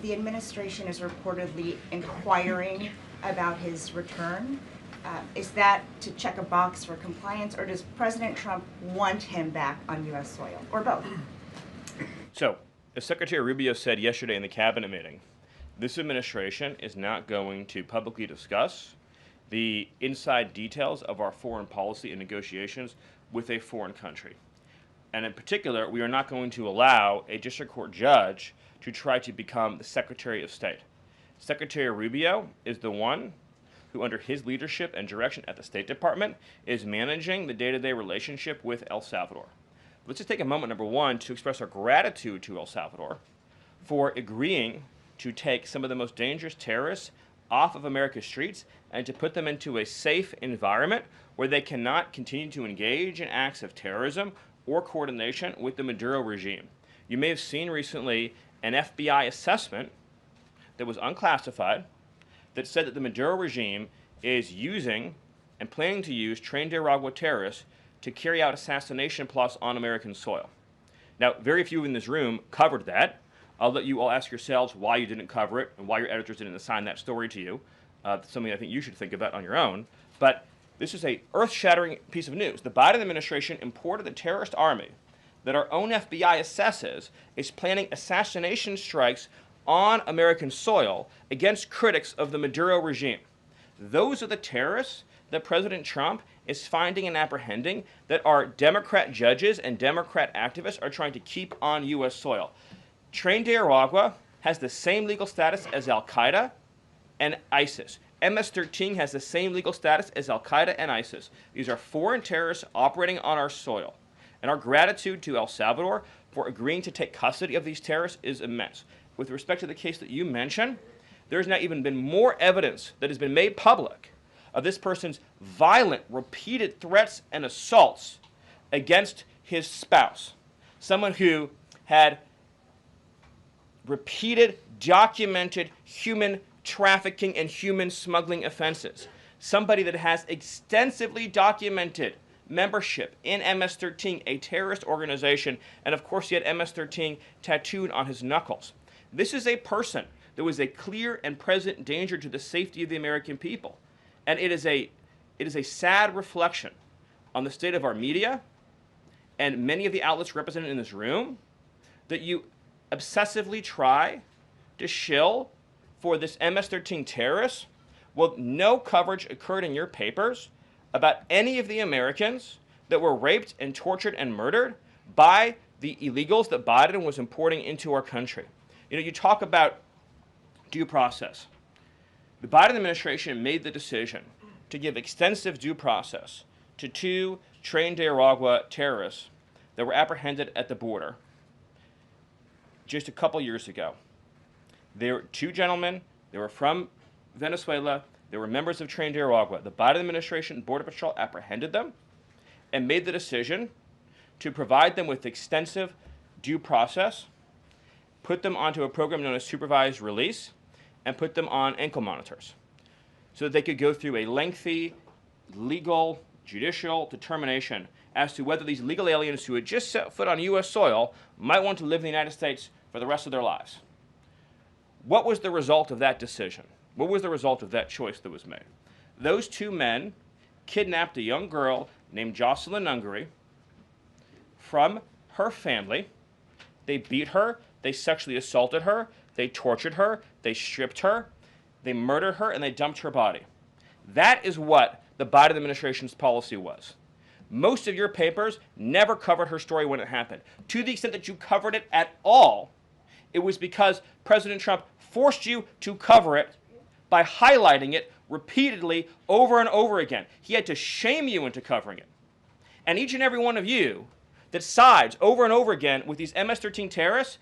the administration is reportedly inquiring about his return. Is that to check a box for compliance, or does President Trump want him back on U.S. soil, or both? So, as Secretary Rubio said yesterday in the cabinet meeting, this administration is not going to publicly discuss the inside details of our foreign policy and negotiations with a foreign country. And in particular, we are not going to allow a district court judge to try to become the Secretary of State. Secretary Rubio is the one who, under his leadership and direction at the State Department, is managing the day-to-day relationship with El Salvador. Let's just take a moment, number one, to express our gratitude to El Salvador for agreeing to take some of the most dangerous terrorists off of America's streets and to put them into a safe environment where they cannot continue to engage in acts of terrorism or coordination with the Maduro regime. You may have seen recently an FBI assessment that was unclassified that said that the Maduro regime is using and planning to use Trinidad terrorists to carry out assassination plots on American soil. Now, very few in this room covered that. I'll let you all ask yourselves why you didn't cover it and why your editors didn't assign that story to you. That's something I think you should think about on your own. But this is a earth-shattering piece of news. The Biden administration imported the terrorist army that our own FBI assesses is planning assassination strikes on American soil against critics of the Maduro regime. Those are the terrorists that President Trump is finding and apprehending that our Democrat judges and Democrat activists are trying to keep on U.S. soil. Trinidad has the same legal status as Al-Qaeda and ISIS. MS-13 has the same legal status as Al-Qaeda and ISIS. These are foreign terrorists operating on our soil. And our gratitude to El Salvador for agreeing to take custody of these terrorists is immense. With respect to the case that you mentioned, there's now even been more evidence that has been made public of this person's violent, repeated threats and assaults against his spouse, someone who had repeated, documented human trafficking and human smuggling offenses, somebody that has extensively documented membership in MS-13, a terrorist organization, and of course he had MS-13 tattooed on his knuckles. This is a person that was a clear and present danger to the safety of the American people. And it is a sad reflection on the state of our media and many of the outlets represented in this room that you obsessively try to shill for this MS-13 terrorist. Well, no coverage occurred in your papers about any of the Americans that were raped and tortured and murdered by the illegals that Biden was importing into our country. You know, you talk about due process. The Biden administration made the decision to give extensive due process to two Trinidad terrorists that were apprehended at the border just a couple years ago. They were two gentlemen. They were from Venezuela. They were members of Trinidad. The Biden administration Border Patrol apprehended them and made the decision to provide them with extensive due process, put them onto a program known as supervised release, and put them on ankle monitors so that they could go through a lengthy legal, judicial determination as to whether these legal aliens who had just set foot on U.S. soil might want to live in the United States for the rest of their lives. What was the result of that decision? What was the result of that choice that was made? Those two men kidnapped a young girl named Jocelyn Ungary from her family. They beat her, they sexually assaulted her, they tortured her, they stripped her, they murdered her, and they dumped her body. That is what the Biden administration's policy was. Most of your papers never covered her story when it happened. To the extent that you covered it at all, it was because President Trump forced you to cover it by highlighting it repeatedly over and over again. He had to shame you into covering it. And each and every one of you that sides over and over again with these MS-13 terrorists,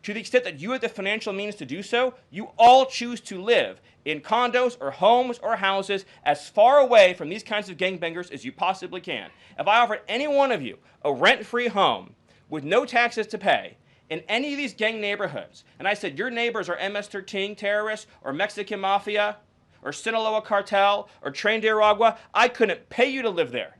to the extent that you have the financial means to do so, you all choose to live in condos or homes or houses as far away from these kinds of gangbangers as you possibly can. If I offered any one of you a rent-free home with no taxes to pay in any of these gang neighborhoods, and I said your neighbors are MS-13 terrorists or Mexican Mafia or Sinaloa Cartel or Trinidad, I couldn't pay you to live there.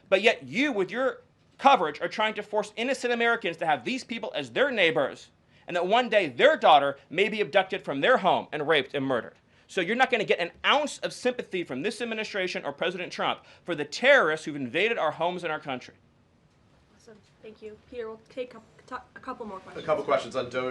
But yet you, with your coverage, are trying to force innocent Americans to have these people as their neighbors and that one day their daughter may be abducted from their home and raped and murdered. So you're not going to get an ounce of sympathy from this administration or President Trump for the terrorists who've invaded our homes and our country. Awesome. Thank you. Peter, we'll take a couple more questions. A couple questions on DOJ.